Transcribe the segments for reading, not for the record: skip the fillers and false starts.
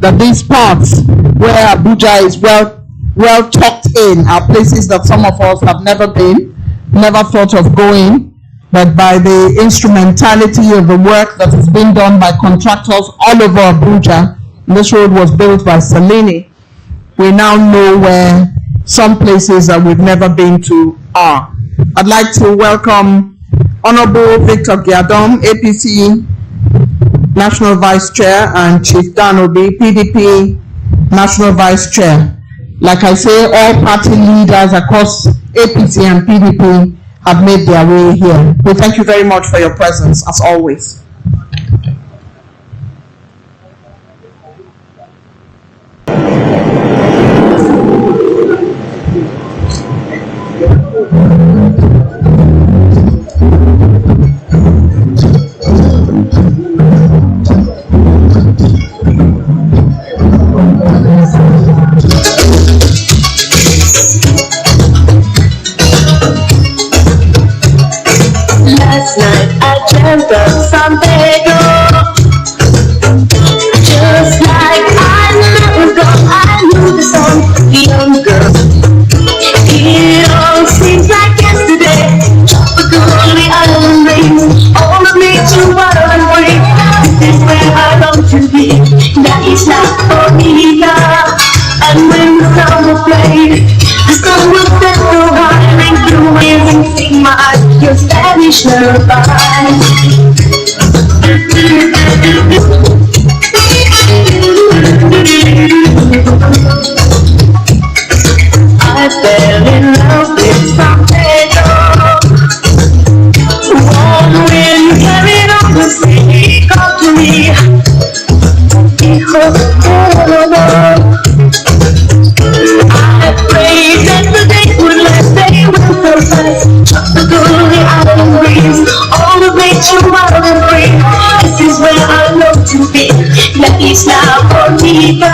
that these parts where Abuja is well tucked in are places that some of us have never been, never thought of going, but by the instrumentality of the work that is being done by contractors all over Abuja, this road was built by Salini, we now know where some places that we've never been to are. I'd like to welcome Honorable Victor Giadom, APC National Vice Chair, and Chief Dan Obi, PDP National Vice Chair. Like I say, all party leaders across APC and PDP have made their way here. We thank you very much for your presence, as always. Last night I dreamt of San Pedro. Just like I never gone, I knew the song, the young girl. It all seems like yesterday. Tropically island rains, all of nature wild and free. This is where I long to be. That is not for me now. And when the summer plays, the sun will set so high, ring through and sing my eyes, your Spanish lullaby. I fell in love with San Pedro. Warm wind carried on the sea, come to me. I prayed that the day would last, they will survive. Tropically island breeze, all of nature wild and free. This is where I long to be. La Isla Bonita.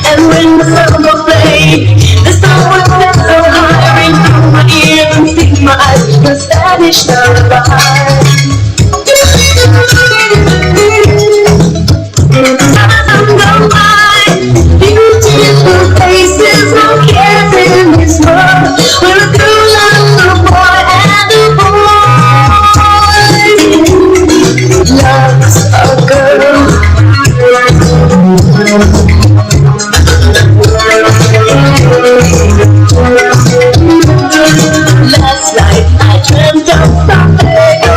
And when the sun will fade, the sun will set so high, ring through my ears and sing my eyes, the Spanish lullaby. Beautiful faces, no cares in this world. We're a girl and a boy and a boy loves a girl. Last night I dreamt of San Pedro.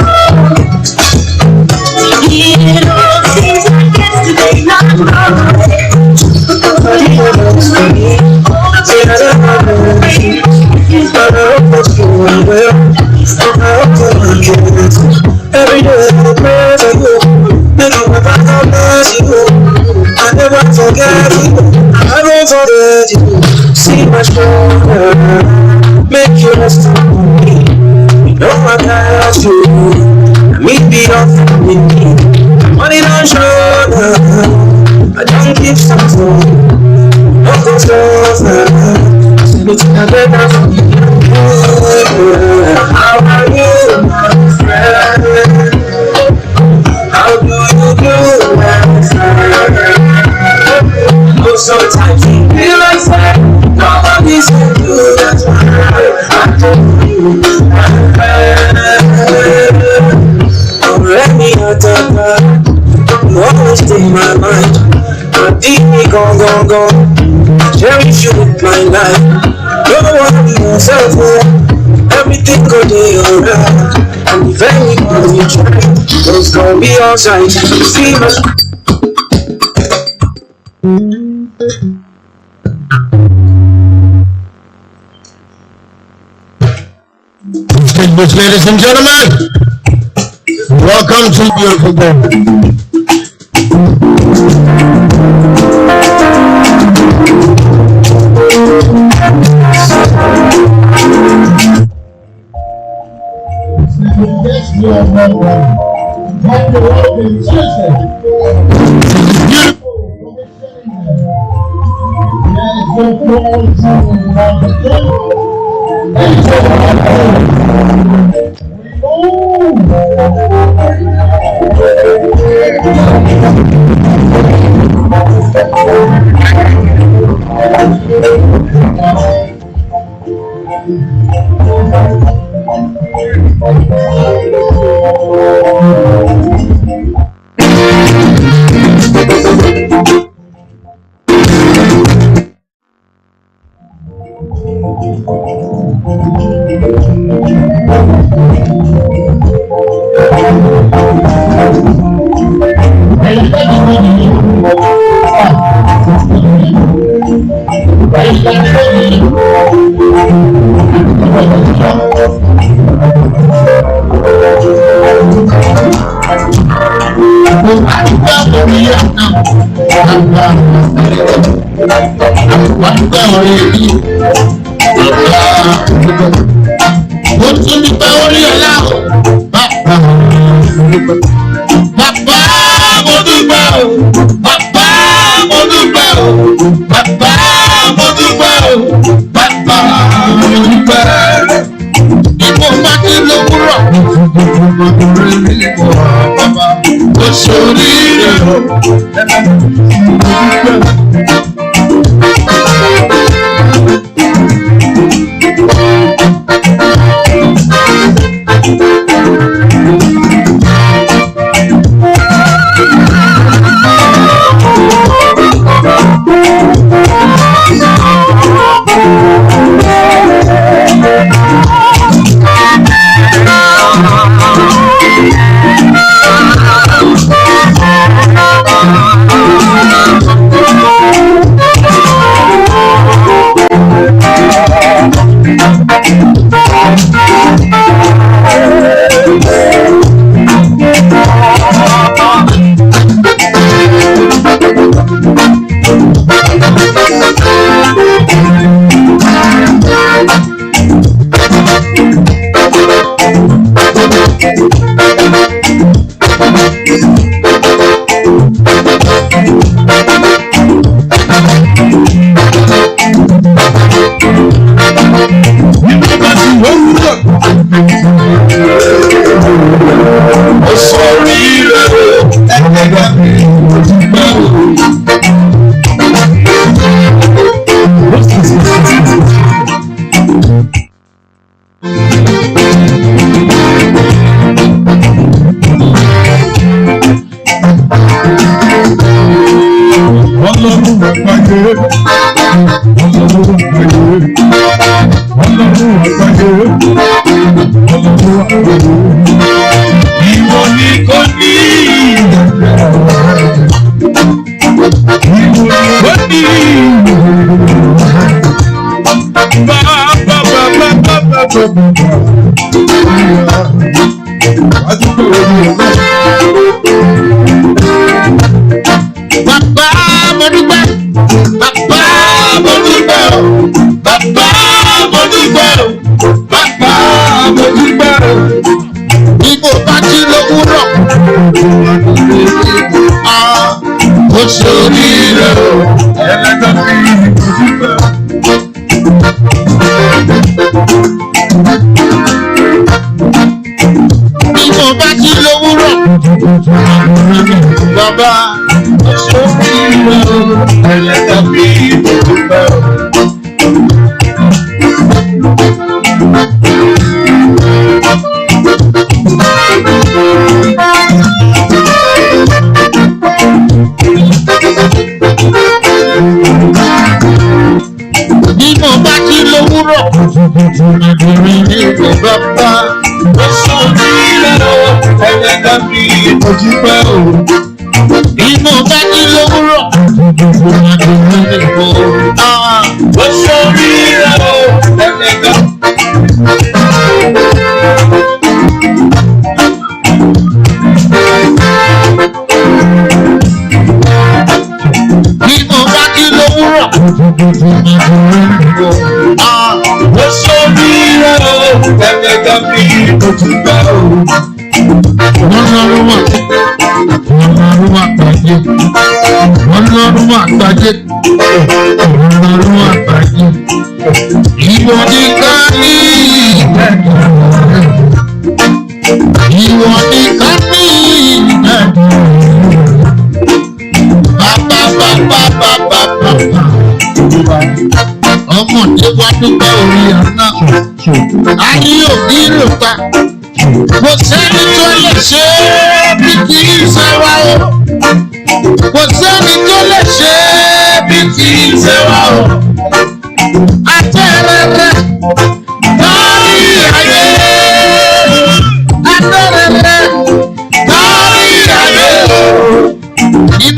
It all seems like yesterday, not far away. Every day I pray for you, make you never forget you. I never forget you, I won't forget you. See my shoulder, make you rest on me. You know I got you, meet me off me. Money don't shoulder, I don't keep something. No go over, it's not better for you. How are you, my friend? How do you do, my friend? Oh, sometimes you feel like that nobody's gonna do. That's why I do you, my friend. Oh, let me out of that. You always take my mind. Deep me go. Cherish you with my life. Don't worry yourself, everything go be alright. And if anybody try, it's gonna be alright. See my distinguished ladies and gentlemen, welcome to beautiful day.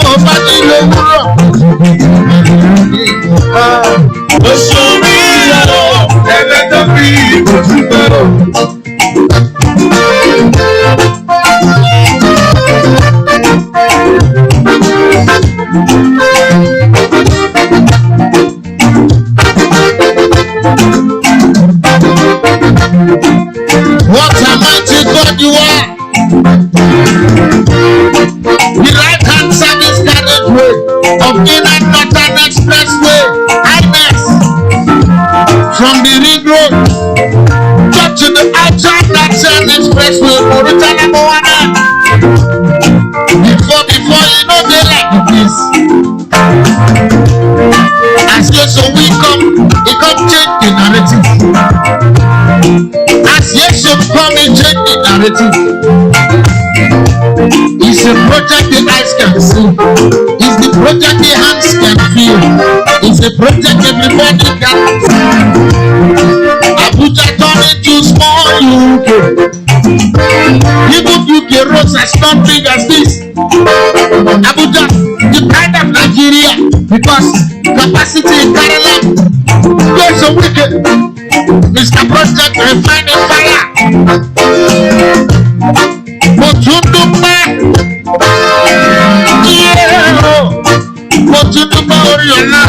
mo bá ní lówùrọ̀. Oṣù mi lọ, ẹlẹ́dọ̀ bí ojú bẹ̀rù. What a mighty God you are! The right-hand service carriageway of inner northern expressway, highness, from the ring road up to the outside northern expressway, Mauritania, Moana. Before you know they like this. As NYESOM we come, it come change the narrative. As NYESOM come, it change the narrative. It's a project the eyes can see. It's the project the hands can feel. It's a project everybody can see. Abuja turned into small UK. Even UK roads are not big as this. Abuja, the kind of Nigeria, because capacity in Kerala. NYESOM wicked. Mr. Project refining fire. Motunduma, yeah, Motunduma Oriana,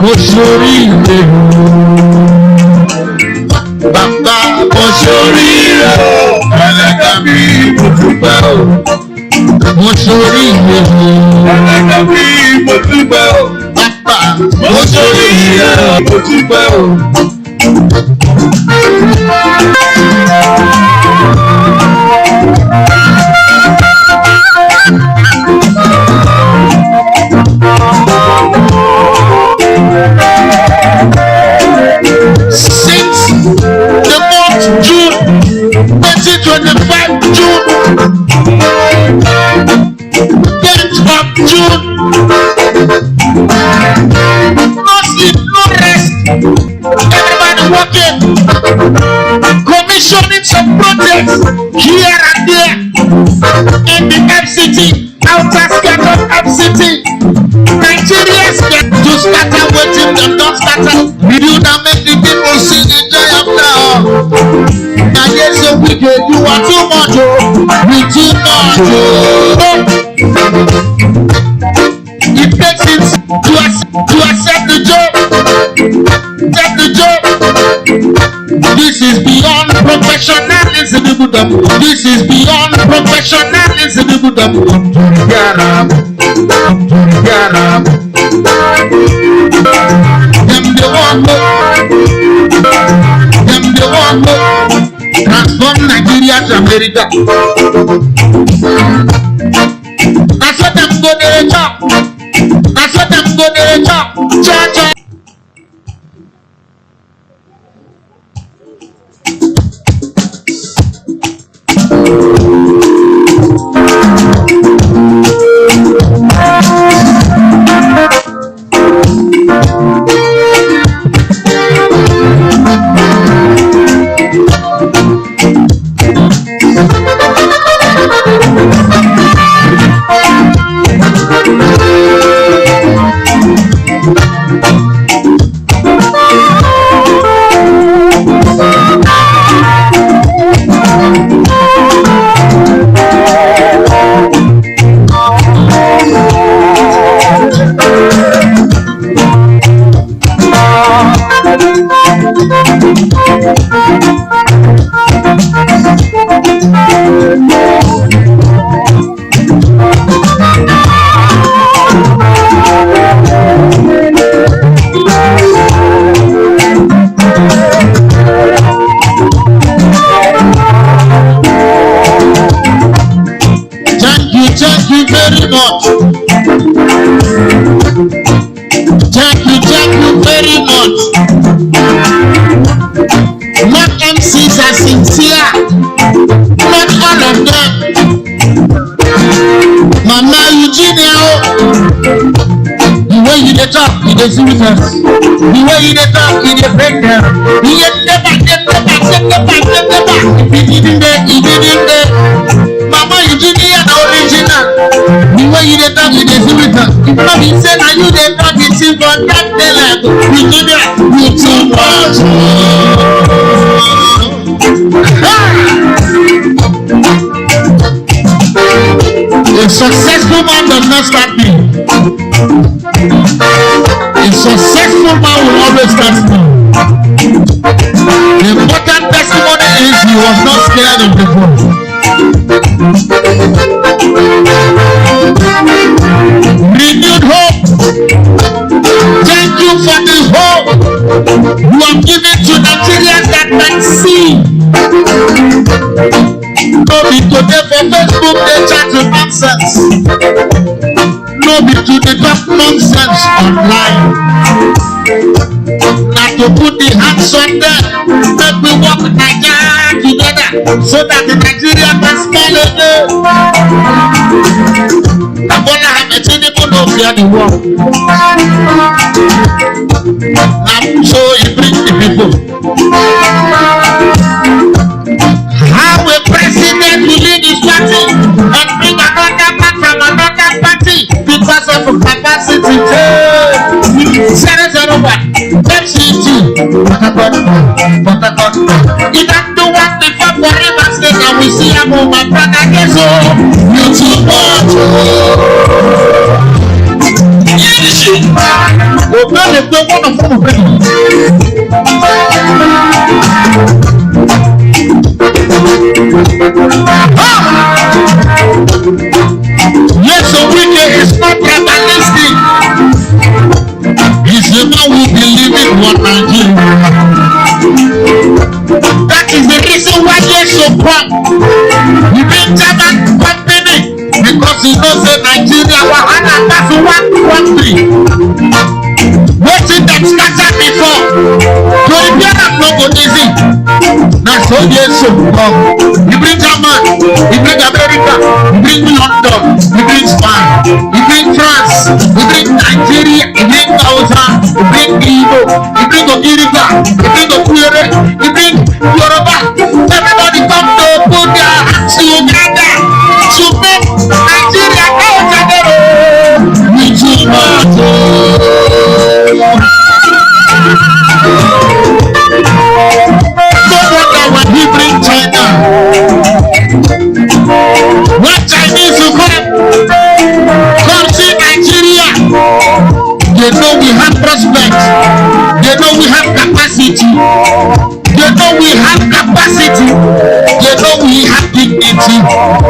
Moshori, Baba Moshori, Alagabi, Motuba, Moshori, Alagabi, Motuba, Baba Moshori, Motuba. Since the month June 2025, June 10th of June, no sleep, no rest, everybody working, commissioning some projects here and there in the FCT, outer skirt of FCT. Nigerians get to scatter waiting, them don't scatter. You now make the people see the joy of now. Now NYESOM wicked, you are too much, oh, we too much, oh. It takes it to accept the job. Accept the job. This is beyond professionalism. This is beyond professionalism. Them the one transform Nigeria to America. That's what them go there talk. That's what them go there talk. Church. Thank you very much. Thank you very much. Not MCs are sincere. Not all of them. Mama Eugenia, the way you dey talk, you dey see with us. The way you dey talk, you dey break them. You never. If you didn't there. Mama Eugenia the original. The way you dey talk, you dey feel it. If not be say na you dey talk, it is for that day like Eugenia. You too much. A successful man does not start me. A successful man will always start me. The important testimony is he was not scared of the voice. Renewed hope. Thank you for the hope you have given to Nigerians that can see. No be today for Facebook they chat to nonsense. No be today talk nonsense online. Now to put the hands on them, make we work Nigeria together so that the Nigeria can smile again. I'm gonna have a people no fear the war. Now so it brings the people. How a president will lead his party and bring another man from another party because of capacity. 001 FCT. You don't do one before for River State and we see him on my brother. Yes, oh, you too much. Yes, so WIKE is not tribalistic. He's the man who believes in one Nigeria. That is the reason why NYESOM come. He bring German company because he knows that Nigeria wahala pass one country. Waiting them scatter before. So if you have no go easy. That's how NYESOM come. He bring German, he bring America, he bring London, he bring Spain, he bring France, he bring Nigeria, he bring Hausa, he bring Igbo, he bring Ogiriga, he bring Okwere, he bring Yoruba. Everybody come to put their hands together to make Nigeria out of the road. We too much. No wonder when he bring China. When Chinese will come see Nigeria, they know we have prospects. They know we have capacity. They know we have capacity. They know we have dignity.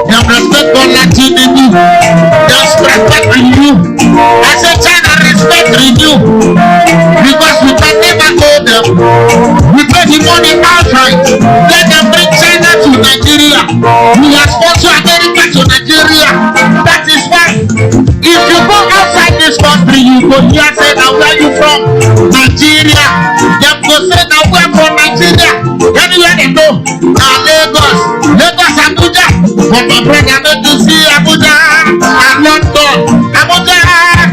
They respect all Latinity. They respect renew. I say China respect renew. Because we can never owe them. We pay the money outright. Let them bring China to Nigeria. We are sponsor America to Nigeria. That is why if you go outside this country, you go here say now where you from? Nigeria. Them go say now where from Nigeria. Anywhere they go, now Lagos, Abuja. But my brother made to see Abuja and London, Abuja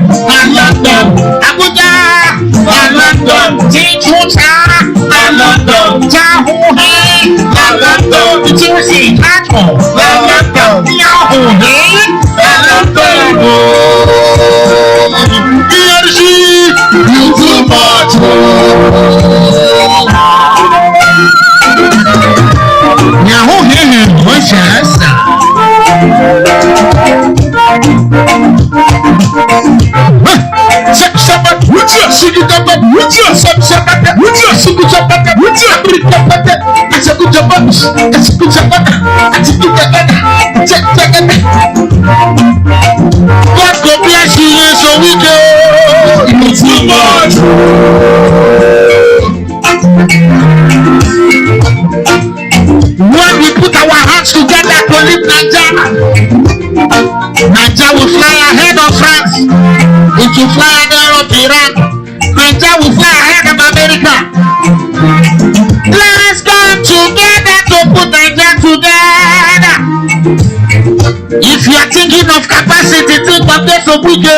and London, Abuja and London, Chichucha and London, Jahuhe and London, Jersey, Atmo and London, Yahuhe and London. Energy, you too much. Yahuhe, what's your God go bless you, so we go. It's too much. When we put our hands together to lift Nigeria, Nigeria will fly ahead of France. It will fly ahead of Iran. Nigeria will fly ahead of America. Let's come together to put Nigeria together. If you are thinking of capacity, think of NYESOM WIKE.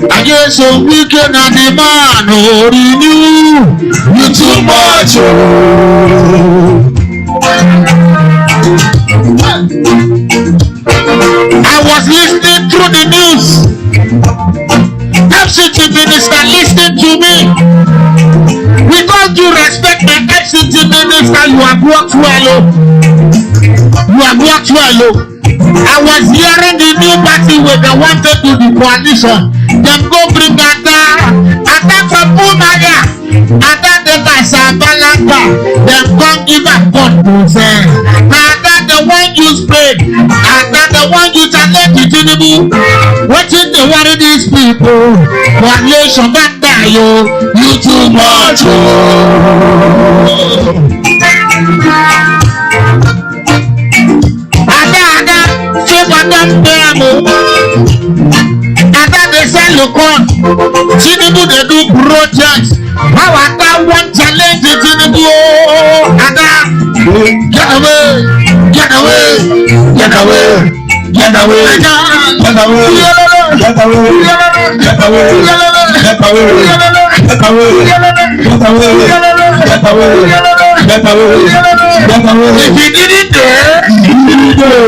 NYESOM WIKE na the man who renew. You too much. I was listening through the news. FCT minister listening to me. With all due respect, the FCT minister, you have worked well. You have worked well. I was hearing the new party where they wanted to the coalition. Them go bring Ada from Umaya, Ada the Casabalanga. Them come give a God to say. Ada the one you spread, Ada the one you challenge the Tinubu. What is the worry these people? Coalition that die, you too much. Ada they say look on Tinubu they do projects. How Ada one challenge the Tinubu? Ada get away, get away, get away, get away, get away, get away, get away, get away, get away, get away, get away, get away, get away. If he did it there, he did it there.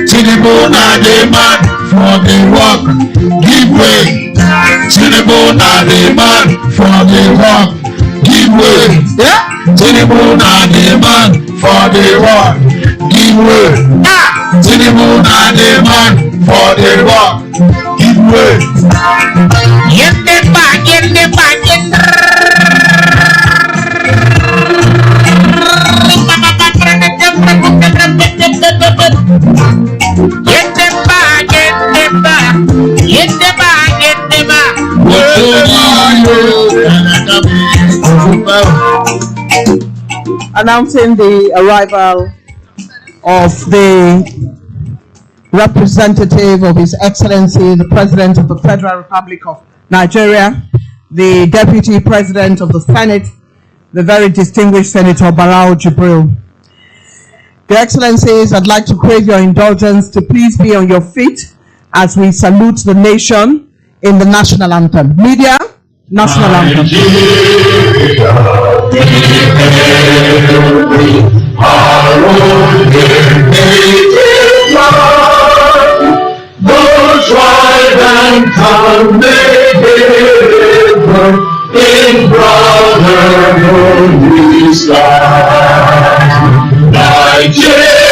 Tinubu na the man for the work, give way. Tinubu na the man for the work, give way. Yeah, Tinubu na the man for the work, give way. Ah, Tinubu na the man for the work, give way. Announcing the arrival of the representative of His Excellency, the President of the Federal Republic of Nigeria, the Deputy President of the Senate, the very distinguished Senator Barau Jibril. Your Excellencies, I'd like to crave your indulgence to please be on your feet as we salute the nation in the national anthem. Media, national anthem. In brotherhood we stand, Nigeria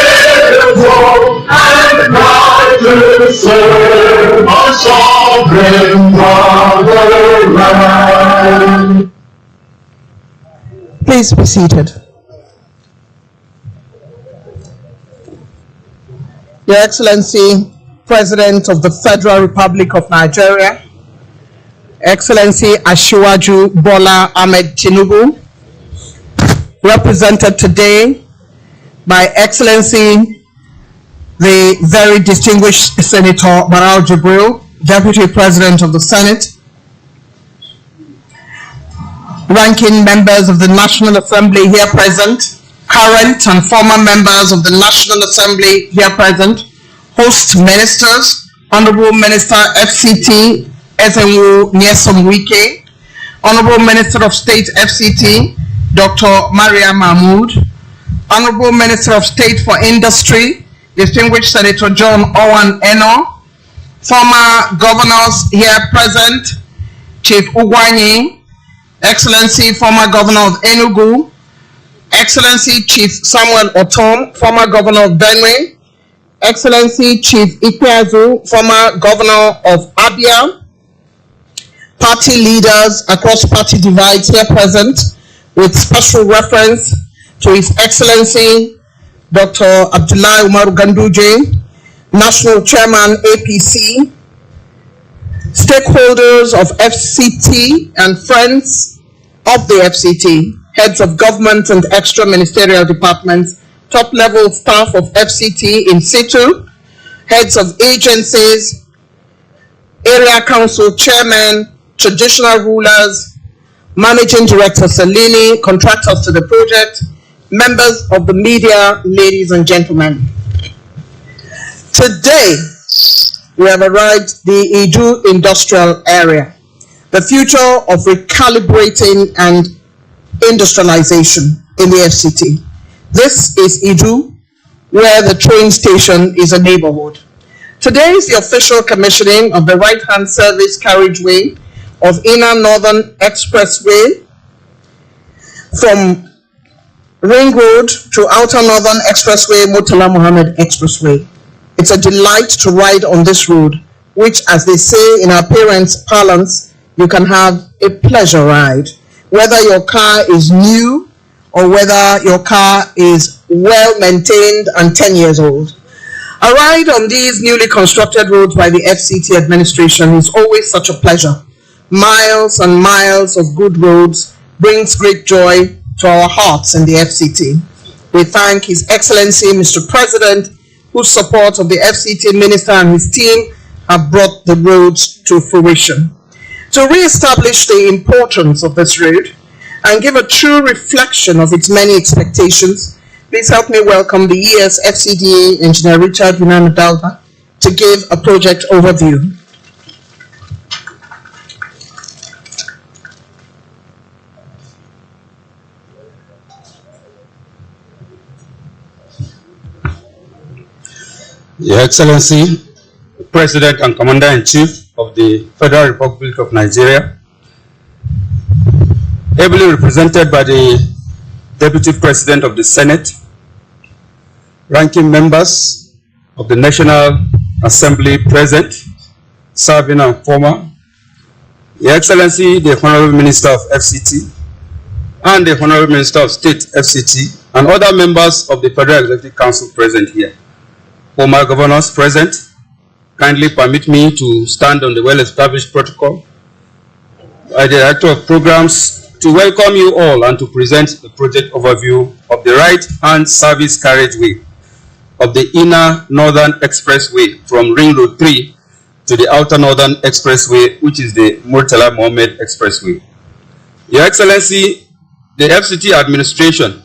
and proud to serve our sovereign fatherland. Please be seated. Your Excellency, President of the Federal Republic of Nigeria, Excellency Asiwaju Bola Ahmed Tinubu, represented today by Excellency the very distinguished Senator Barau Jibril, Deputy President of the Senate, ranking members of the National Assembly here present, current and former members of the National Assembly here present, host ministers, Honorable Minister FCT NYESOM WIKE, Honorable Minister of State FCT, Dr. Maria Mahmood, Honorable Minister of State for Industry, Distinguished Senator John Owen Eno, former governors here present, Chief Ugwanyi, Excellency former Governor of Enugu, Excellency Chief Samuel Otom, former Governor of Benue, Excellency Chief Ikpeazu, former Governor of Abia, party leaders across party divides here present, with special reference to His Excellency Dr. Abdullahi Umaru Ganduje, National Chairman APC, stakeholders of FCT and friends of the FCT, heads of government and extra ministerial departments, top-level staff of FCT in situ, heads of agencies, area council chairmen, traditional rulers, managing director Salini, contractors to the project, members of the media, ladies and gentlemen. Today, we have arrived the Idu industrial area, the future of recalibrating and industrialization in the FCT. This is Idu, where the train station is a neighborhood. Today is the official commissioning of the right-hand service carriageway of Inner Northern Expressway from Ring Road to Outer Northern Expressway, Murtala Mohammed Expressway. It's a delight to ride on this road, which, as they say in our parents' parlance, you can have a pleasure ride. Whether your car is new or whether your car is well maintained and 10 years old. A ride on these newly constructed roads by the FCT administration is always such a pleasure. Miles and miles of good roads brings great joy to our hearts in the FCT. We thank His Excellency, Mr. President, whose support of the FCT minister and his team have brought the roads to fruition. To re-establish the importance of this road and give a true reflection of its many expectations, please help me welcome the ES FCDA Engineer Richard Yunanadalva to give a project overview. Your Excellency, President and Commander-in-Chief of the Federal Republic of Nigeria, ably represented by the Deputy President of the Senate, ranking members of the National Assembly present, serving and former, Your Excellency, the Honorable Minister of FCT, and the Honorable Minister of State FCT, and other members of the Federal Executive Council present here. Former governors present, kindly permit me to stand on the well-established protocol by the Director of Programs to welcome you all and to present the project overview of the right-hand service carriageway of the Inner Northern Expressway from Ring Road 3 to the Outer Northern Expressway, which is the Murtala Mohammed Expressway. Your Excellency, the FCT administration,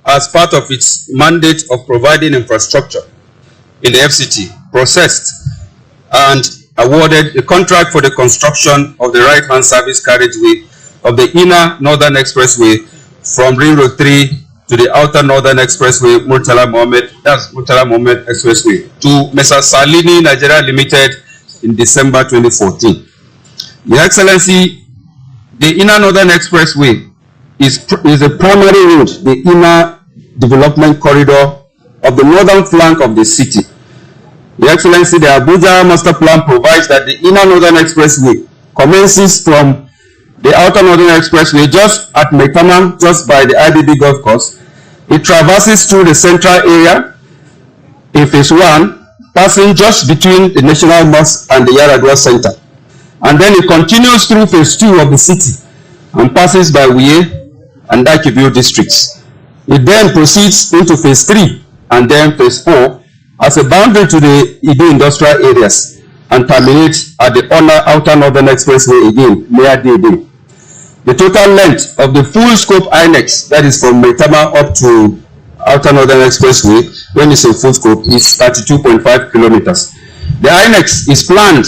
as part of its mandate of providing infrastructure in the FCT, processed and awarded a contract for the construction of the right-hand service carriageway of the Inner Northern Expressway from Ring Road 3 to the Outer Northern Expressway, Murtala Mohammed Expressway, to Mr. Salini Nigeria Limited in December 2014. Your Excellency, the Inner Northern Expressway is a primary road, the inner development corridor of the northern flank of the city. Your Excellency, the Abuja Master Plan provides that the Inner Northern Expressway commences from the Outer Northern Expressway just at Maitama, just by the IBB Golf Course. It traverses through the central area in phase 1, passing just between the National Mosque and the Yaradua Center. And then it continues through phase 2 of the city and passes by Wuye and Dakibu districts. It then proceeds into phase 3 and then phase 4 as a boundary to the Idu industrial areas and terminates at the Outer Northern Expressway again, near Dede. The total length of the full scope INEX, that is from Maitama up to Outer Northern Expressway, when it's in full scope, is 32.5 kilometers. The INEX is planned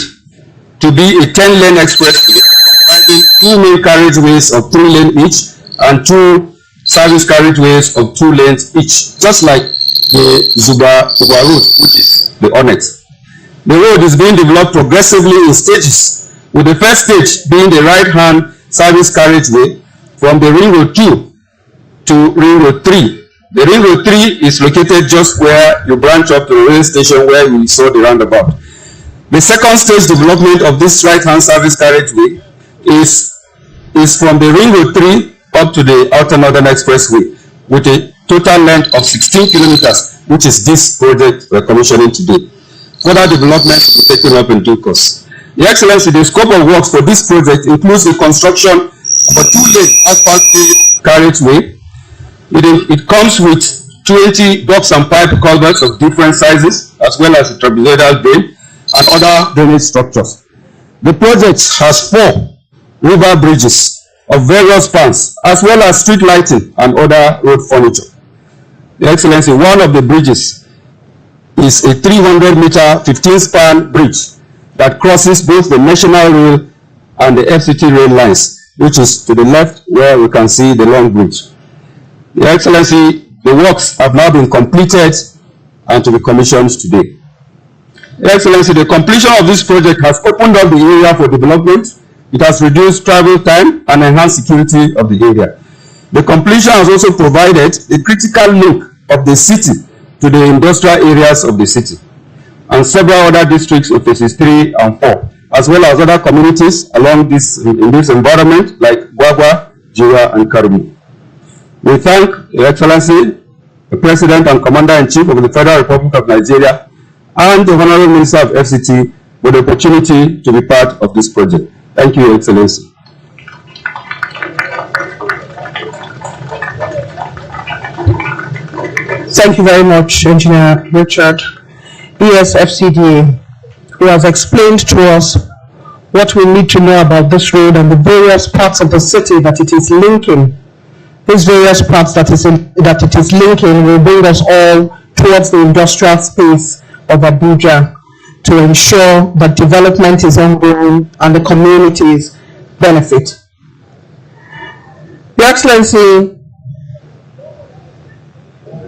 to be a 10-lane expressway, comprising 2 main carriageways of 3 lanes each and 2 service carriageways of 2 lanes each, just like the Zuba Road, which is the Onyx. The road is being developed progressively in stages, with the first stage being the right-hand service carriageway from the Ring Road 2 to Ring Road 3. The Ring Road 3 is located just where you branch up to the rail station where you saw the roundabout. The second stage development of this right-hand service carriageway is from the Ring Road 3 up to the Outer Northern Expressway, with a total length of 16 kilometers, which is this project we're commissioning today. Further development will be taken up in due course. Your Excellency, the scope of works for this project includes the construction of a 2-lane asphalt carriageway. It comes with 20 box and pipe culverts of different sizes, as well as a trapezoidal drain and other drainage structures. The project has 4 river bridges of various spans, as well as street lighting and other road furniture. Your Excellency, one of the bridges is a 300-meter 15-span bridge that crosses both the National Rail and the FCT rail lines, which is to the left where we can see the long bridge. Your Excellency, the works have now been completed and to be commissioned today. Your Excellency, the completion of this project has opened up the area for development. It has reduced travel time and enhanced security of the area. The completion has also provided a critical link of the city to the industrial areas of the city and several other districts of phases 3 and 4, as well as other communities along in this environment like Gwagwa, Jiwa, and Karumu. We thank Your Excellency, the President and Commander-in-Chief of the Federal Republic of Nigeria, and the Honorable Minister of FCT for the opportunity to be part of this project. Thank you, Your Excellency. Thank you very much, Engineer Richard, ESFCDA, who has explained to us what we need to know about this road and the various parts of the city that it is linking. These various parts that it is linking will bring us all towards the industrial space of Abuja to ensure that development is ongoing and the communities benefit. Your Excellency,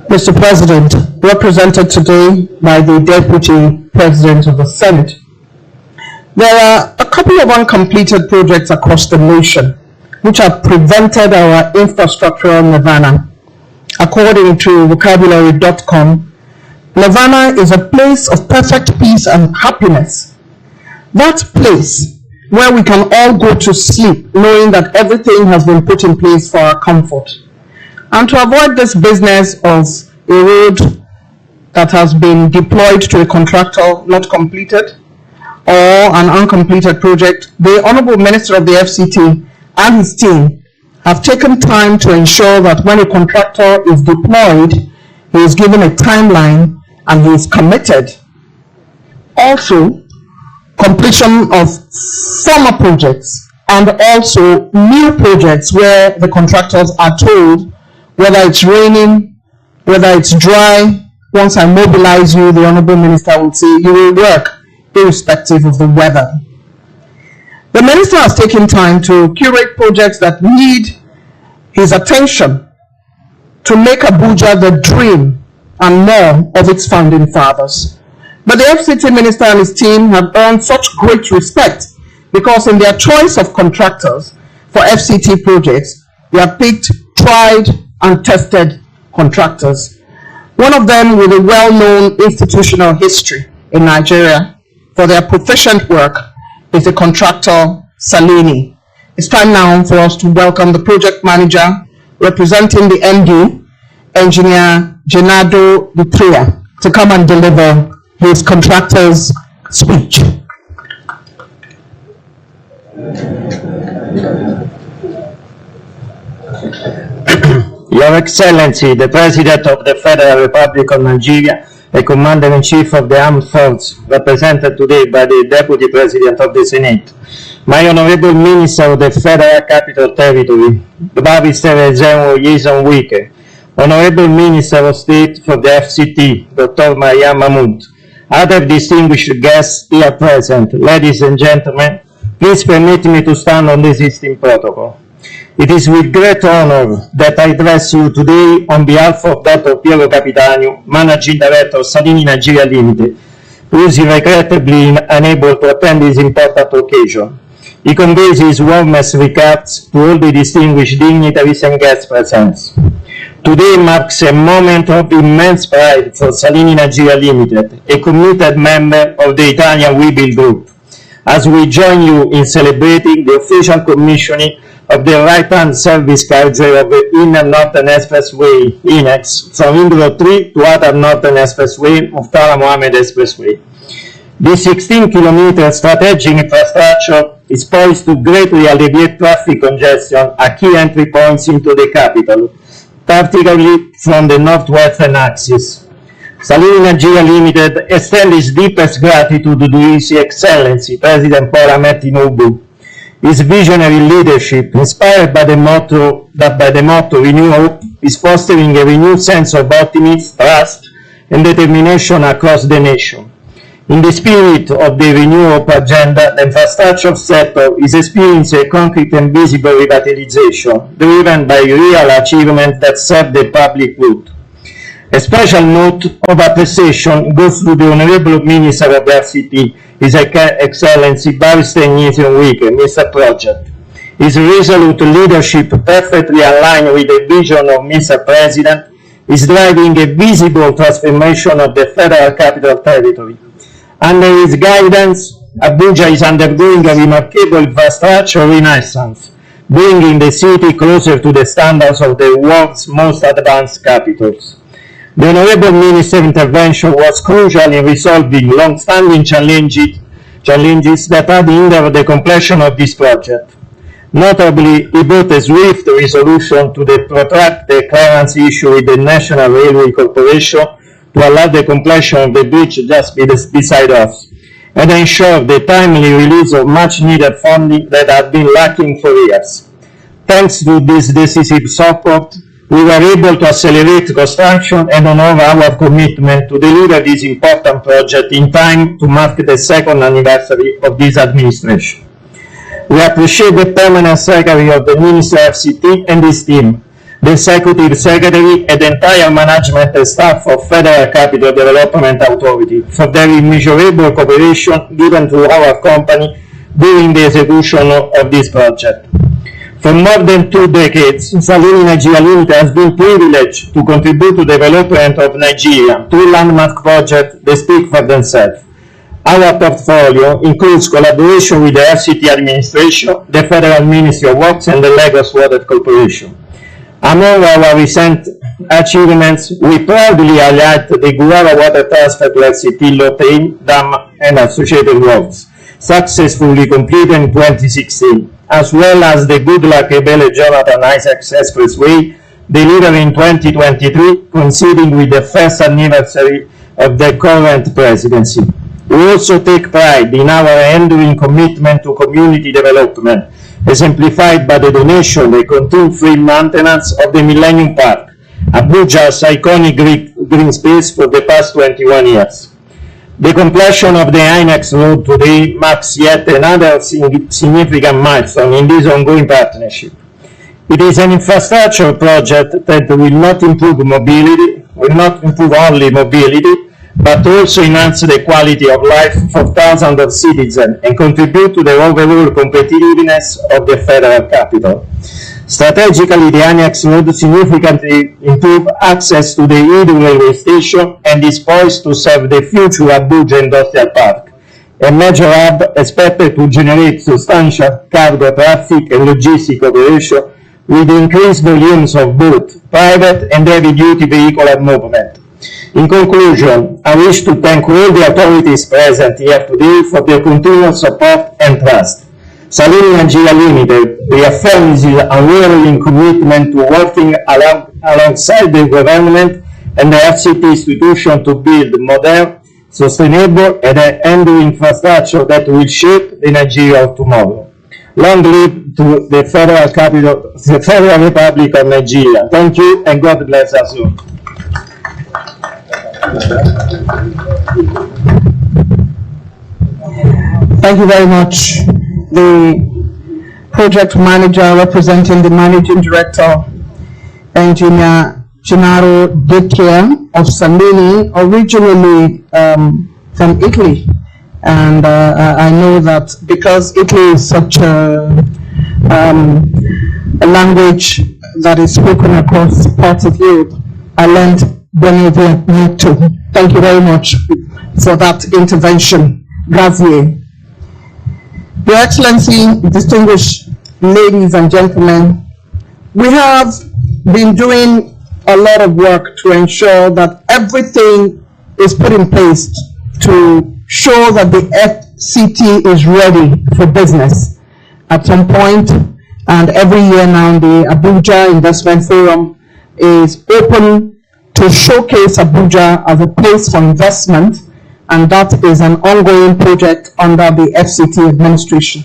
Mr. President, represented today by the Deputy President of the Senate, there are a couple of uncompleted projects across the nation which have prevented our infrastructural nirvana. According to vocabulary.com, nirvana is a place of perfect peace and happiness. That place where we can all go to sleep knowing that everything has been put in place for our comfort. And to avoid this business of a road that has been deployed to a contractor not completed or an uncompleted project, the Honorable Minister of the FCT and his team have taken time to ensure that when a contractor is deployed, he is given a timeline and he is committed. Also, completion of former projects and also new projects where the contractors are told whether it's raining, whether it's dry, once I mobilize you, the Honorable Minister will say you will work irrespective of the weather. The Minister has taken time to curate projects that need his attention to make Abuja the dream and more of its founding fathers. But the FCT Minister and his team have earned such great respect because in their choice of contractors for FCT projects, they have picked tried and tested contractors. One of them with a well-known institutional history in Nigeria for their proficient work is the contractor Salini. It's time now for us to welcome the project manager representing the MD, Engineer Genado Vitria, to come and deliver his contractor's speech. Your Excellency, the President of the Federal Republic of Nigeria, the Commander-in-Chief of the Armed Forces, represented today by the Deputy President of the Senate, my Honorable Minister of the Federal Capital Territory, the Barrister NYESOM WIKE, Honorable Minister of State for the FCT, Dr. Mariam Mahmoud, other distinguished guests here present, ladies and gentlemen, please permit me to stand on the existing protocol. It is with great honor that I address you today on behalf of Dr. Piero Capitanio, Managing Director of Salini Nigeria Limited, who is regrettably unable to attend this important occasion. He conveys his warmest regards to all the distinguished dignitaries and guests present. Today marks a moment of immense pride for Salini Nigeria Limited, a committed member of the Italian WeBuild Group, as we join you in celebrating the official commissioning of the right-hand service carriageway of the Inner Northern Expressway, INEX, from Indro 3 to Outer Northern Expressway, Muftara Mohammed Expressway. This 16-kilometer strategic infrastructure is poised to greatly alleviate traffic congestion at key entry points into the capital, particularly from the northwestern axis. Salini Nigeria Limited extends its deepest gratitude to His Excellency President Bola Ahmed Tinubu. His visionary leadership, inspired by the motto Renew Hope, is fostering a renewed sense of optimism, trust, and determination across the nation. In the spirit of the Renew Hope agenda, the infrastructure sector is experiencing a concrete and visible revitalization, driven by real achievements that serve the public good. A special note of appreciation goes to the Honorable Minister of the RCT, His Excellency Barrister NYESOM WIKE, Mr. Project. His resolute leadership, perfectly aligned with the vision of Mr. President, is driving a visible transformation of the Federal Capital Territory. Under his guidance, Abuja is undergoing a remarkable infrastructure renaissance, bringing the city closer to the standards of the world's most advanced capitals. The Honorable Minister's intervention was crucial in resolving long-standing challenges that had hindered the completion of this project. Notably, he brought a swift resolution to the protracted clearance issue with the National Railway Corporation to allow the completion of the bridge just beside us, and ensure the timely release of much-needed funding that had been lacking for years. Thanks to this decisive support, we were able to accelerate construction and honor our commitment to deliver this important project in time to mark the second anniversary of this administration. We appreciate the Permanent Secretary of the Ministry of FCT and his team, the Executive Secretary and the entire management and staff of Federal Capital Development Authority for their immeasurable cooperation given to our company during the execution of this project. For more than 2 decades, Salini Nigeria Limited has been privileged to contribute to the development of Nigeria. 2 landmark projects that speak for themselves. Our portfolio includes collaboration with the FCT administration, the Federal Ministry of Works, and the Lagos Water Corporation. Among our recent achievements, we proudly highlight the Gurara Water Transfer to FCT Lotain Dam and associated works, successfully completed in 2016, as well as the Goodluck Ebele Jonathan Isaacs Expressway, delivered in 2023, coinciding with the first anniversary of the current presidency. We also take pride in our enduring commitment to community development, exemplified by the donation and continued-free maintenance of the Millennium Park, Abuja's iconic green space for the past 21 years. The completion of the INEX road today marks yet another significant milestone in this ongoing partnership. It is an infrastructure project that will not improve only mobility, but also enhance the quality of life for thousands of citizens and contribute to the overall competitiveness of the federal capital. Strategically, the INEX road significantly improves access to the Idu railway station and is poised to serve the future Abuja Industrial Park, a major hub expected to generate substantial cargo traffic and logistic operation with increased volumes of both private and heavy-duty vehicular movement. In conclusion, I wish to thank all the authorities present here today for their continued support and trust. Salini Nigeria Limited reaffirms its unwavering commitment to working alongside the government and the FCT institution to build modern, sustainable, and enduring infrastructure that will shape the Nigeria of tomorrow. Long live to the Federal Capital, the Federal Republic of Nigeria. Thank you, and God bless us all. Thank you very much. The project manager representing the managing director, Engineer Gennaro Decchia of Salini, originally from Italy. And I know that because Italy is such a language that is spoken across parts of Europe, I learned Benevento too. Thank you very much for that intervention. Grazie. Your Excellency, distinguished ladies and gentlemen, we have been doing a lot of work to ensure that everything is put in place to show that the FCT is ready for business at some point. And every year now, the Abuja Investment Forum is open to showcase Abuja as a place for investment, and that is an ongoing project under the FCT administration.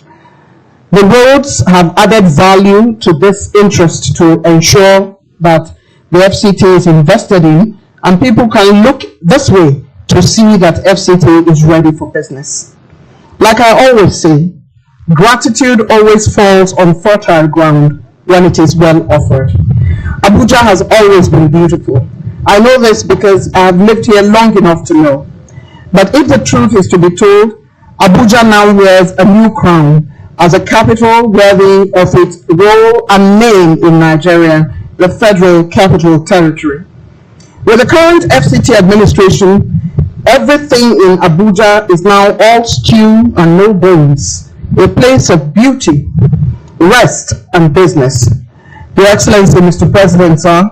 The roads have added value to this interest to ensure that the FCT is invested in, and people can look this way to see that FCT is ready for business. Like I always say, gratitude always falls on fertile ground when it is well offered. Abuja has always been beautiful. I know this because I have lived here long enough to know. But if the truth is to be told, Abuja now wears a new crown as a capital worthy of its role and name in Nigeria, the Federal Capital Territory. With the current FCT administration, everything in Abuja is now all stew and no bones, a place of beauty, rest, and business. Your Excellency, Mr. President, sir,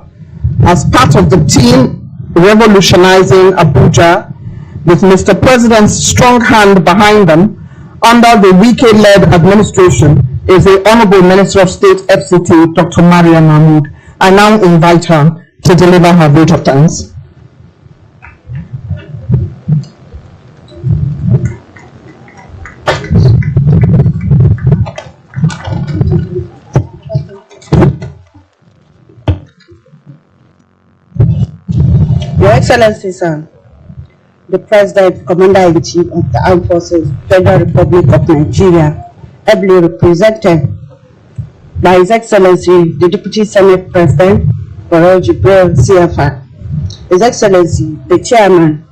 as part of the team revolutionizing Abuja, with Mr. President's strong hand behind them, under the WIKE-led administration, is the Honorable Minister of State FCT, Dr. Maria Mahmood. I now invite her to deliver her vote of thanks. Your Excellency, sir, the President, Commander-in-Chief of the Armed Forces, Federal Republic of Nigeria, ably represented by His Excellency, the Deputy Senate President, Barrow Jibril CFR, His Excellency, the Chairman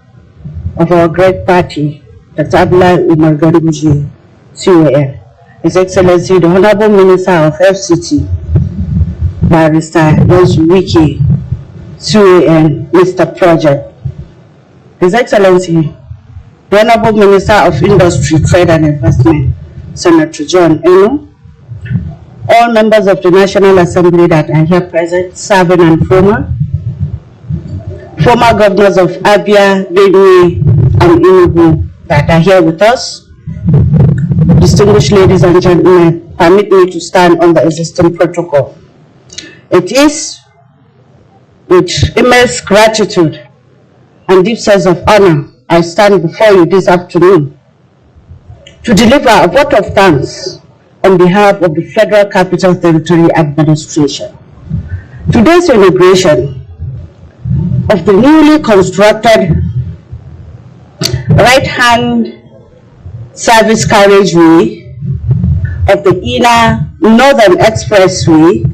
of our great party, Dr. Abdullah Umar Ganduje, CON, His Excellency, the Honorable Minister of FCT, Barrister WIKE, CON, Mr. Project, His Excellency, the Honorable Minister of Industry, Trade and Investment, Senator John Eno, all members of the National Assembly that are here present, serving and former governors of Abia, Benue, and Enugu that are here with us. Distinguished ladies and gentlemen, permit me to stand on the existing protocol. It is with immense gratitude and deep sense of honor I stand before you this afternoon to deliver a vote of thanks on behalf of the Federal Capital Territory Administration. Today's inauguration of the newly constructed right-hand service carriageway of the inner Northern Expressway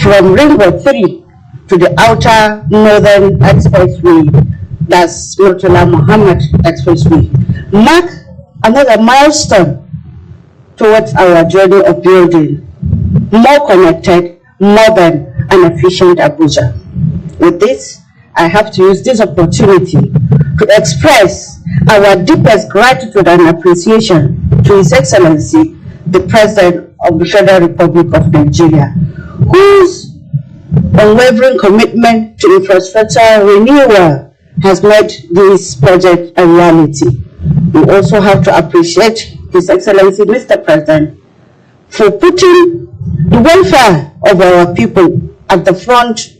from Ring Road 3 to the outer Northern Expressway, that's Murtala Muhammad Expressway, mark another milestone towards our journey of building more connected, modern, and efficient Abuja. With this, I have to use this opportunity to express our deepest gratitude and appreciation to His Excellency, the President of the Federal Republic of Nigeria, whose unwavering commitment to infrastructure renewal has made this project a reality. We also have to appreciate His Excellency, Mr. President, for putting the welfare of our people at the front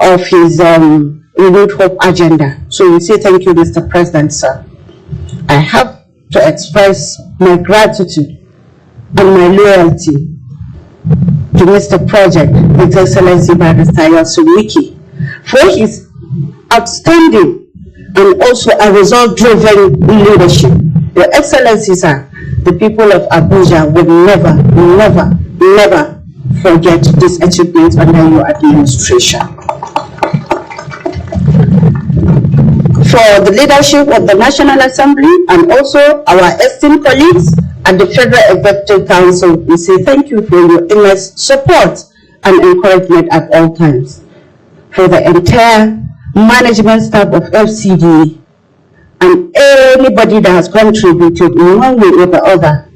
of his renewed hope agenda. So we say thank you, Mr. President, sir. I have to express my gratitude and my loyalty to Mr. Project, His Excellency Barrister WIKE, for his outstanding and also a result-driven leadership. Your Excellency, sir, the people of Abuja will never forget this achievement under your administration. For the leadership of the National Assembly and also our esteemed colleagues at the Federal Executive Council, we say thank you for your immense support and encouragement at all times. For the entire management staff of FCD and anybody that has contributed in one way or the other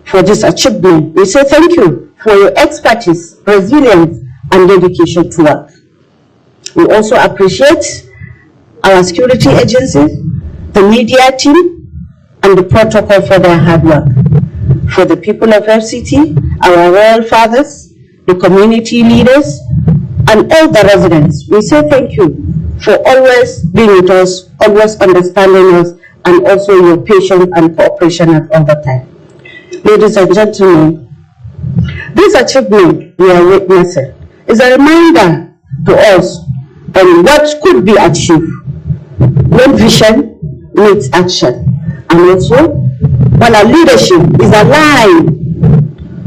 for this achievement, we say thank you for your expertise, resilience, and dedication to work. We also appreciate our security agencies, the media team, and the protocol for their hard work. For the people of FCT, our royal fathers, the community leaders, and all the residents, we say thank you for always being with us, always understanding us, and also your patience and cooperation at all the time. Ladies and gentlemen, this achievement we are witnessing is a reminder to us on what could be achieved when vision meets action, and also when our leadership is aligned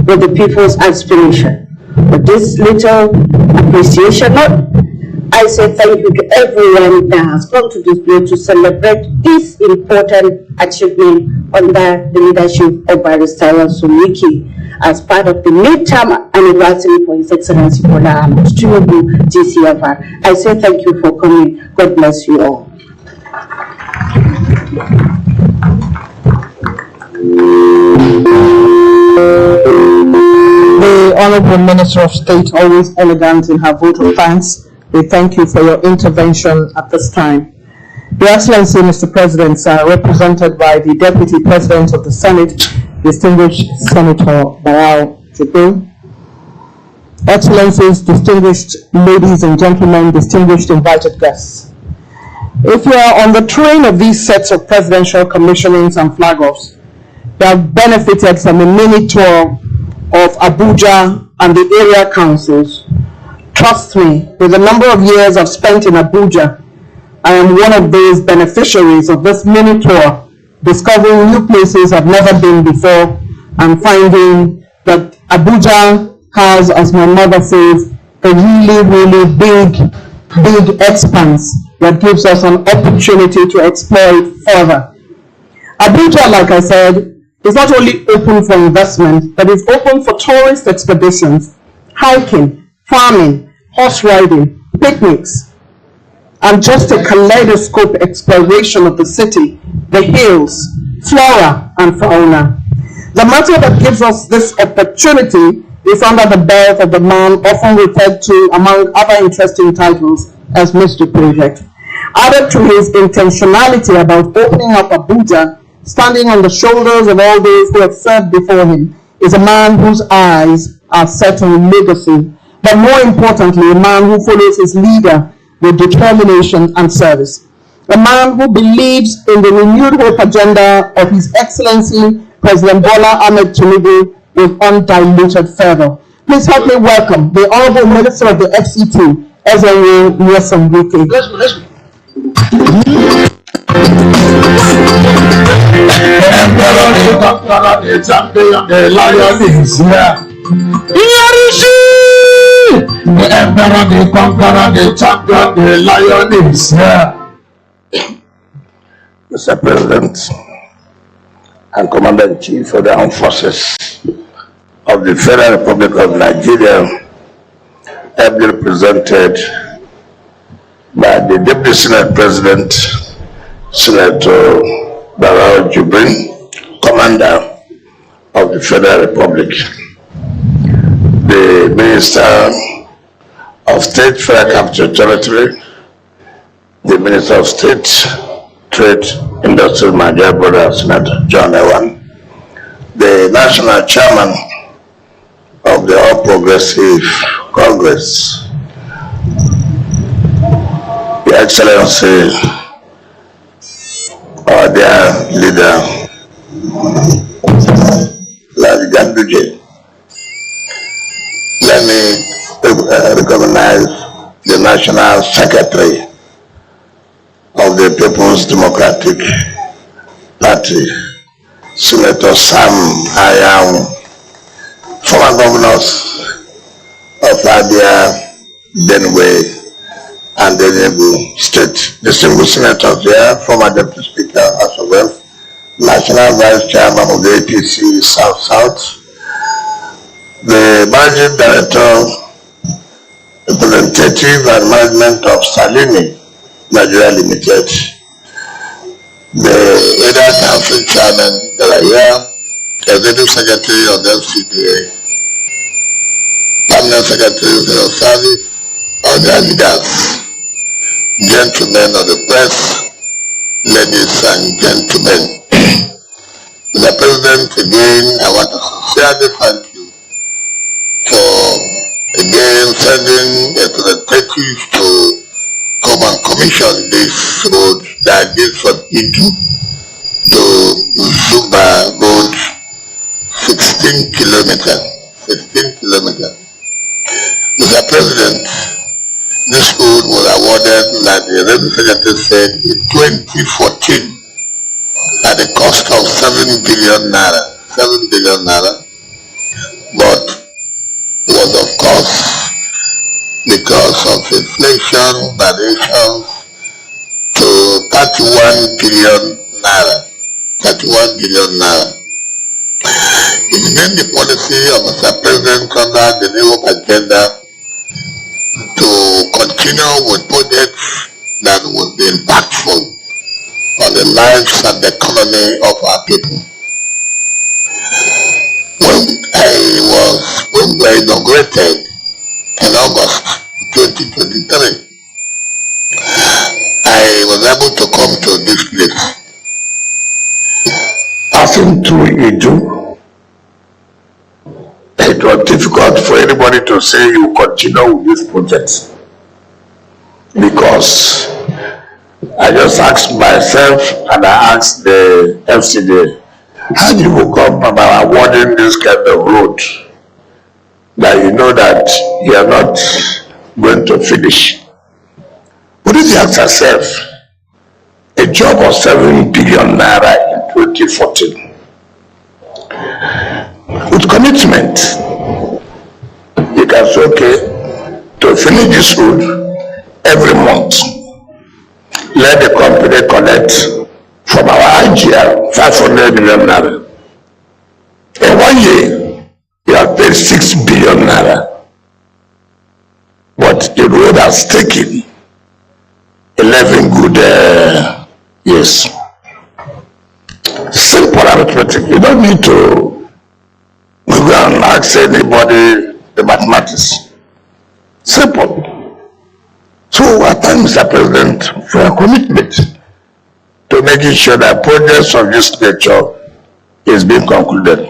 with the people's aspiration. With this little appreciation note, I say thank you to everyone that has come to this day to celebrate this important achievement under the leadership of Barrister WIKE as part of the midterm anniversary for His Excellency Bola Ahmed Tinubu GCFR. I say thank you for coming. God bless you all. The Honorable Minister of State, always elegant in her vote of thanks, we thank you for your intervention at this time. Your Excellency, Mr. President, represented by the Deputy President of the Senate, Distinguished Senator Barao Jibril. Excellencies, distinguished ladies and gentlemen, distinguished invited guests. If you are on the train of these sets of presidential commissionings and flag-offs, you have benefited from a mini tour of Abuja and the area councils. Trust me, with the number of years I've spent in Abuja, I am one of those beneficiaries of this mini tour, discovering new places I've never been before and finding that Abuja has, as my mother says, a really big expanse that gives us an opportunity to explore it further. Abuja, like I said, is not only open for investment, but is open for tourist expeditions, hiking, farming, horse riding, picnics, and just a kaleidoscope exploration of the city, the hills, flora and fauna. The matter that gives us this opportunity is under the belt of the man often referred to, among other interesting titles, as Mr. Project. Added to his intentionality about opening up Abuja, standing on the shoulders of all those who have served before him, is a man whose eyes are set on legacy, but more importantly, a man who follows his leader with determination and service. A man who believes in the renewed hope agenda of His Excellency President Bola Ahmed Tinubu with undiluted fervor. Please help me welcome the Honorable Minister of the FCT, NYESOM WIKE. Let's go. The champion, the lion is here. The emperor, the conqueror, the champion, the lion is here. Mr. President and Commander-in-Chief of the Armed Forces of the Federal Republic of Nigeria, ably represented by the Deputy Senate President, Senator Barao Jibril, Commander of the Federal Republic, the Minister of State, Federal Capital Territory, the Minister of State, Trade, Industry, my dear brother, Senator John Ewan, the National Chairman of the All Progressive Congress, Your Excellency, our dear leader, Ganduje. Let me recognize the National Secretary of the People's Democratic Party, Senator Sam Ayam, former governors of Abia, Benue, and the Enugu State, distinguished senators here, former Deputy Speaker as well, National Vice Chairman of the APC South, the Managing Director, Representative and Management of Salini Nigeria Limited, the Area Council Chairman that are here, Executive Secretary of the FCDA, Permanent Secretary of the Service, other leaders, gentlemen of the press, ladies and gentlemen. Mr. President, again, I want to sincerely thank you for again sending a 16 kilometers. 16 kilometers. Mr. President, this road was awarded, like the Revenue Secretary said, in 2014 at the cost of 7 billion naira. 7 billion naira. But it was, of course, because of inflation, variations, to 31 billion naira. 31 billion naira. It remained the policy of Mr. President under the New Hope agenda to continue with projects that would be impactful on the lives and the economy of our people. When we were inaugurated in August 2023, I was able to come to this place. Passing through Idu, it was difficult for anybody to say you continue with this project, because I just asked myself and I asked the FCD, how do you come about awarding this kind of road that you know that you are not going to finish? What did you ask yourself? A job of 7 billion naira in 2014. With commitment, you can say, okay, to finish this road every month, let the company collect from our IGR 500 million naira. In 1 year, you have paid 6 billion naira. But the road has taken 11 good years. Simple arithmetic. You don't need to go and ask anybody the mathematics. Simple. So I thank Mr. President for your commitment to making sure that projects of this nature is being concluded.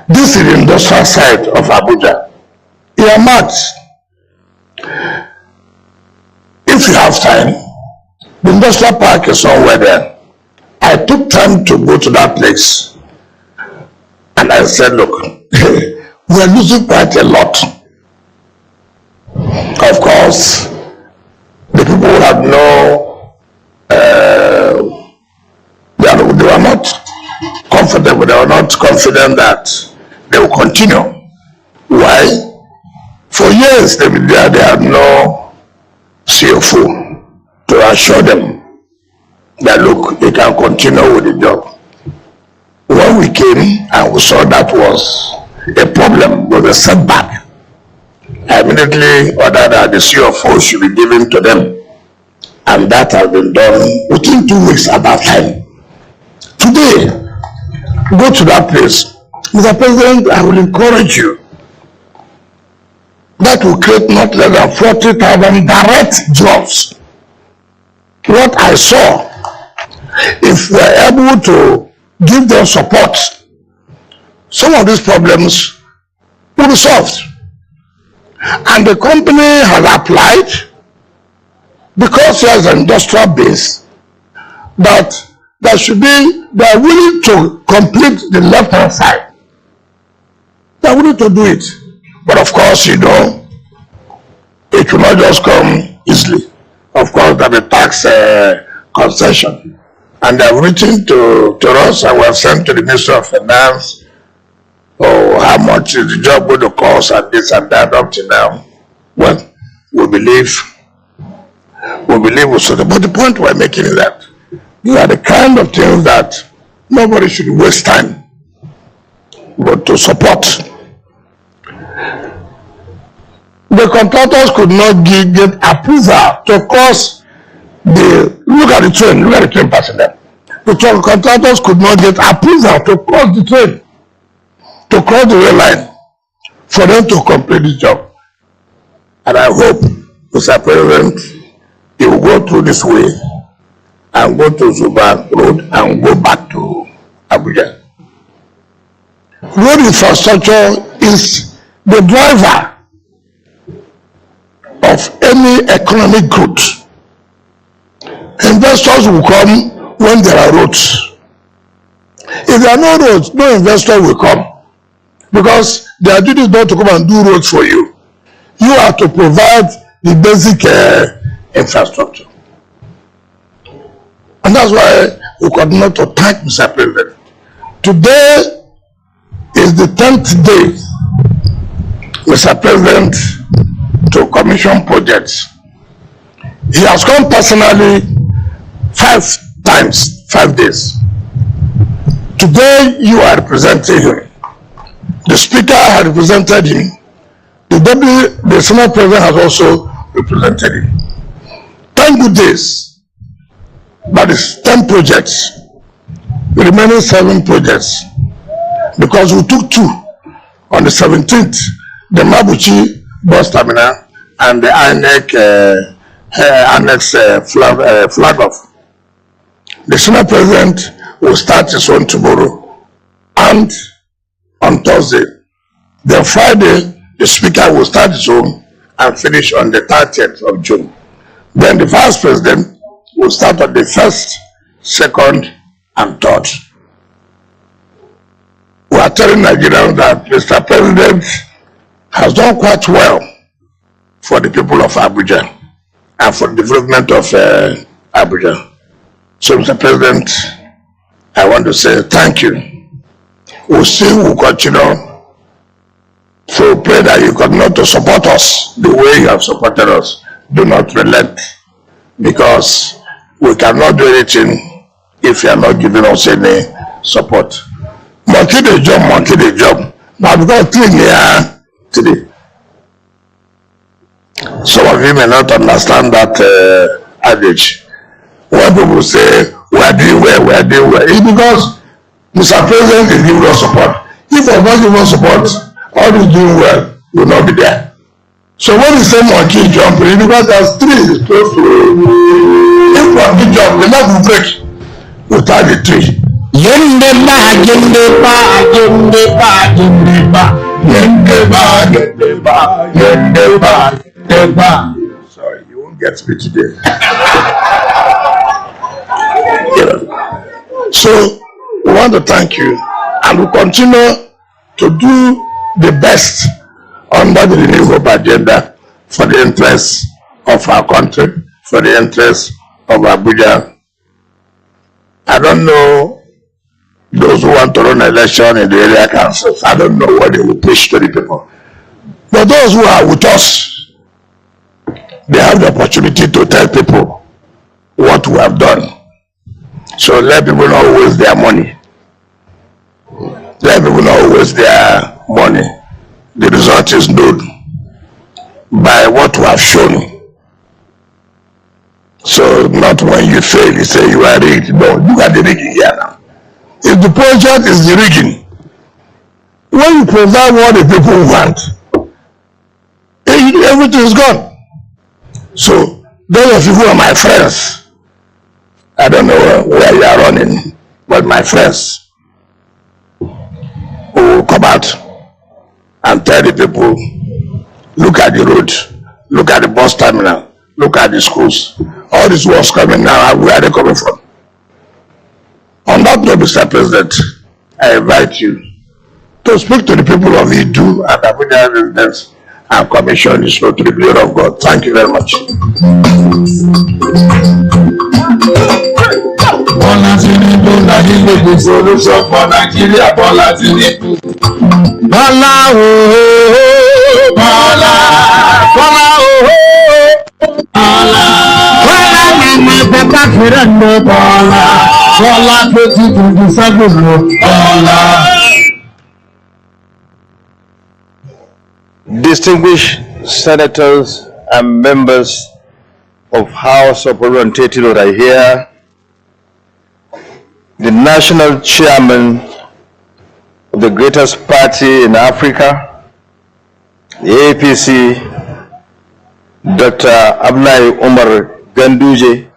This is the industrial side of Abuja. Earmarked. If you have time, the industrial park is somewhere there. I took time to go to that place and I said, look, we're losing quite a lot. Of course, the people have no, they were not comfortable, they were not confident that they will continue. Why? For years they had no CFO to assure them that look, they can continue with the job. When we came and we saw that was a problem, was a setback, I immediately ordered that the CFO should be given to them. And that has been done within 2 weeks at that time. Today, go to that place. Mr. President, I will encourage you. That will create not less than 40,000 direct jobs. What I saw, if we are able to give them support, some of these problems will be solved. And the company has applied, because there's an industrial base, that there should be, they are willing to complete the left-hand side. They are willing to do it. But of course, you know, it will not just come easily. Of course, there will be tax concession. And they have written to us, and we have sent to the Ministry of Finance, oh, how much is the job going to cost and this and that up to now. Well, we believe we'll sort of, but the point we're making is that these are the kind of things that nobody should waste time, but to support. The contractors could not get approval to cross the, look at the train passing there. The contractors could not get approval to cross the train, to cross the rail line, for them to complete the job. And I hope, Mr. President, he will go through this way and go to Zuba Road and go back to Abuja. Road infrastructure is the driver of any economic growth. Investors will come when there are roads. If there are no roads, no investor will come. because their duty is not to come and do roads for you. You are to provide the basic infrastructure. And that's why we continue to thank Mr. President. Today is the 10th day, Mr. President, to commission projects. He has come personally 5 times, 5 days. Today you are representing him. The Speaker has represented him. The Senate President has also represented him. 10 good days. That is 10 projects. The remaining 7 projects. Because we took 2 on the 17th, the Mabuchi bus terminal and the annex flag off. The Senate President will start his own tomorrow and on Thursday. Then Friday, the Speaker will start his own and finish on the 30th of June. Then the Vice President will start on the 1st, 2nd, and 3rd. We are telling Nigerians that Mr. President has done quite well for the people of Abuja and for the development of Abuja. So, Mr. President, I want to say thank you. We'll continue. So pray that you continue to support us the way you have supported us. Do not relent, because we cannot do anything if you are not giving us any support. Monkey the job. Now because 3 here today. Some of you may not understand that adage. When people say we are doing well, it's because Mr. President is giving us support. If I not give us support, all is doing well will not be there. So when you say monkey jumping, it's because there's 3 close to it. If monkey jump, the leg will break without the 3. Sorry, you won't get me today. So we want to thank you, and we continue to do the best under the renewable agenda for the interests of our country, for the interests of Abuja. I don't know those who want to run an election in the area councils. I don't know what they will push to the people. But those who are with us, they have the opportunity to tell people what we have done. So let people not waste their money. Let people not waste their money. The result is known by what we have shown. So not when you fail, you say you are rigged. No, look at the rigging here now. If the project is the rigging, when you provide what the people want, everything is gone. So those of you who are my friends, I don't know where you are running, but my friends who will come out and tell the people, look at the road, look at the bus terminal, look at the schools. All these works coming now, where are they coming from? On that note, Mr. President, I invite you to speak to the people of Idu and Abuja residents and commission this road to the glory of God. Thank you very much. Distinguished senators and members of House of Representatives that are here, the national chairman of the greatest party in Africa, the APC, Dr. Abdullahi Umar Ganduje,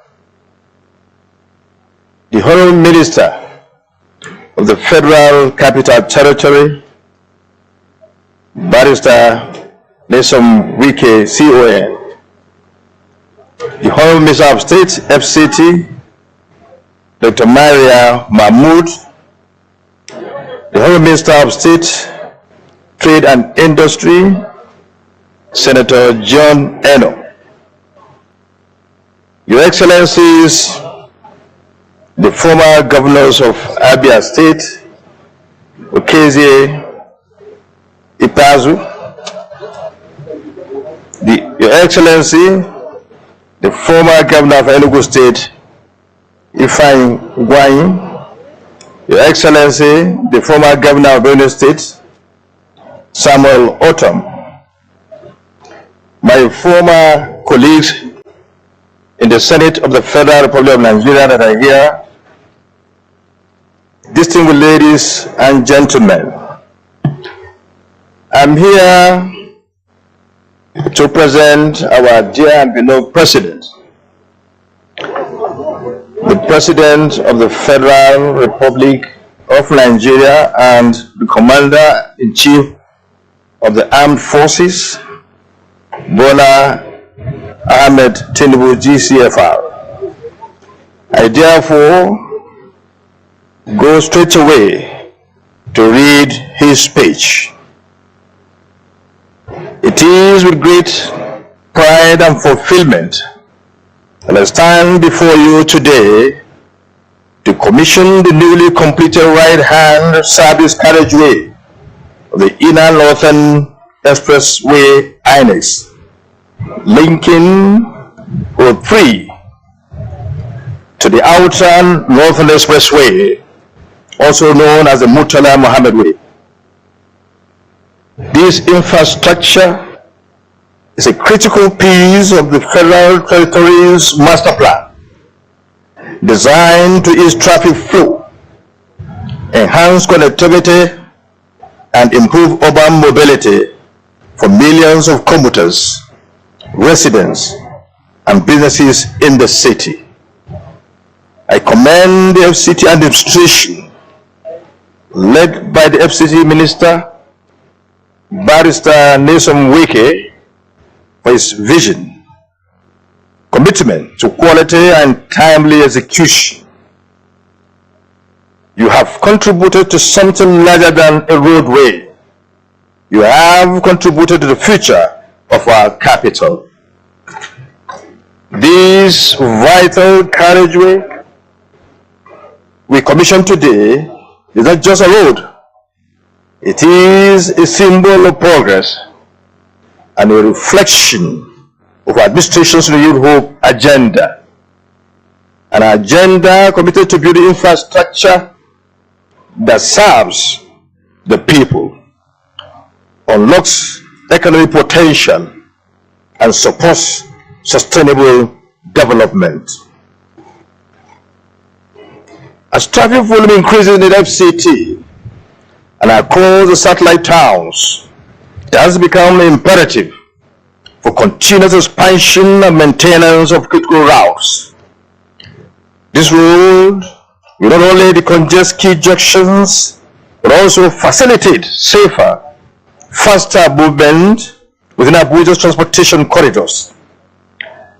the Honorable Minister of the Federal Capital Territory, Barrister NYESOM WIKE CON, the Honorable Minister of State FCT, Dr. Maria Mahmood, the Honorable Minister of State Trade and Industry, Senator John Eno. Your Excellencies, the former governors of Abia State, Okezie Ipazu, Your Excellency, the former governor of Enugu State, Ifeanyi Ugwuanyi, Your Excellency, the former governor of Benue State, Samuel Otom, my former colleagues in the Senate of the Federal Republic of Nigeria that are here, distinguished ladies and gentlemen, I'm here to present our dear and beloved President, the President of the Federal Republic of Nigeria and the Commander-in-Chief of the Armed Forces, Bola Ahmed Tinubu GCFR. I therefore go straight away to read his speech. It is with great pride and fulfillment that I stand before you today to commission the newly completed right-hand service carriageway of the Inner Northern Expressway INEX, linking Road 3 to the Outer Northern Expressway, also known as the Murtala Mohammed Way. This infrastructure is a critical piece of the Federal Territory's master plan, designed to ease traffic flow, enhance connectivity, and improve urban mobility for millions of commuters, residents, and businesses in the city. I commend the FCT administration, led by the FCT Minister, Barrister NYESOM WIKE, for his vision, commitment to quality and timely execution. You have contributed to something larger than a roadway. You have contributed to the future of our capital. This vital carriageway we commission today is not just a road. It is a symbol of progress and a reflection of our administration's renewed hope agenda. An agenda committed to building infrastructure that serves the people, unlocks economic potential, and supports sustainable development. As traffic volume increases in the FCT and across the satellite towns, it has become imperative for continuous expansion and maintenance of critical routes. This road will not only decongest key junctions, but also facilitate safer, faster movement within Abuja's transportation corridors.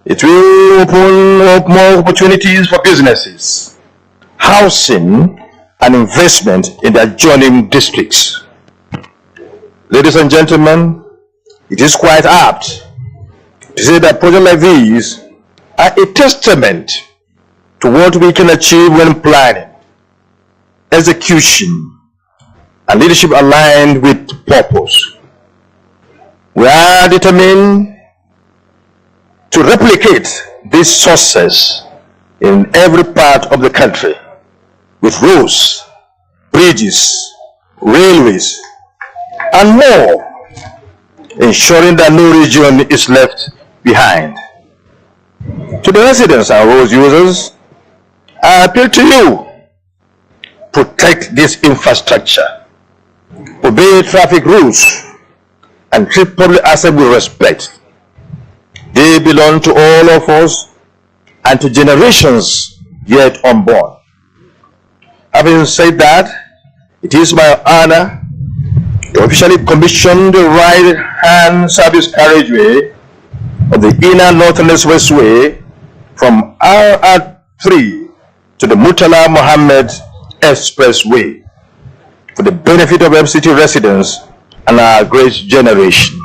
It will open up more opportunities for businesses, housing, and investment in the adjoining districts. Ladies and gentlemen, it is quite apt to say that projects like these are a testament to what we can achieve when planning, execution, and leadership aligned with purpose. We are determined to replicate this success in every part of the country, with roads, bridges, railways, and more, ensuring that no region is left behind. To the residents and road users, I appeal to you: protect this infrastructure, obey traffic rules, and treat public assets with respect. They belong to all of us and to generations yet unborn. Having said that, it is my honor to officially commission the right-hand service carriageway of the Inner Northern Expressway from RR3 to the Murtala Mohammed Expressway for the benefit of FCT residents and our great generation.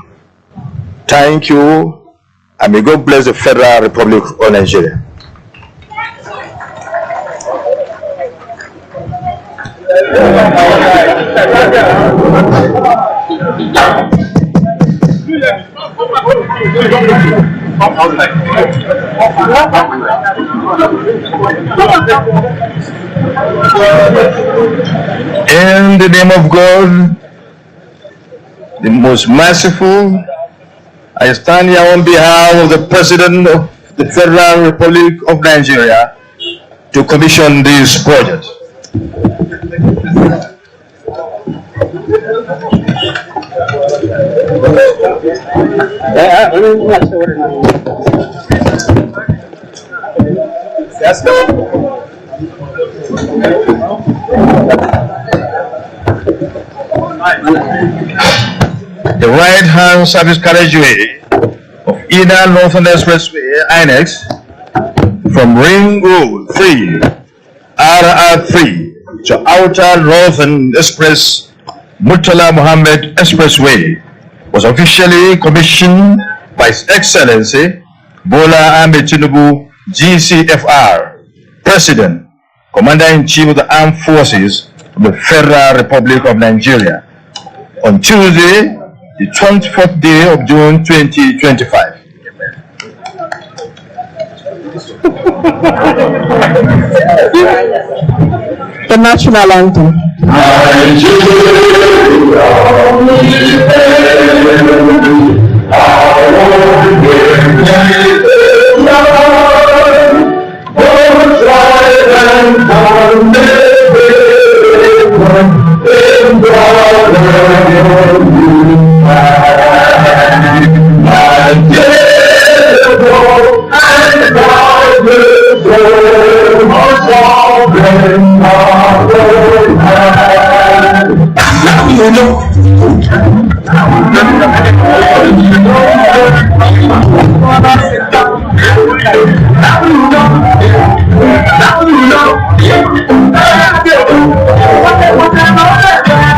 Thank you, and may God bless the Federal Republic of Nigeria. In the name of God, the most merciful, I stand here on behalf of the President of the Federal Republic of Nigeria to commission this project. The right-hand service carriageway of Inner Northern Expressway (INEX) from Ring Road 3, RR3 to Outer Northern Express Murtala Muhammad Expressway was officially commissioned by His Excellency Bola Ahmed Tinubu, GCFR, President, Commander-in-Chief of the Armed Forces of the Federal Republic of Nigeria, on Tuesday, the 24th day of June 2025. The national anthem. Now you know.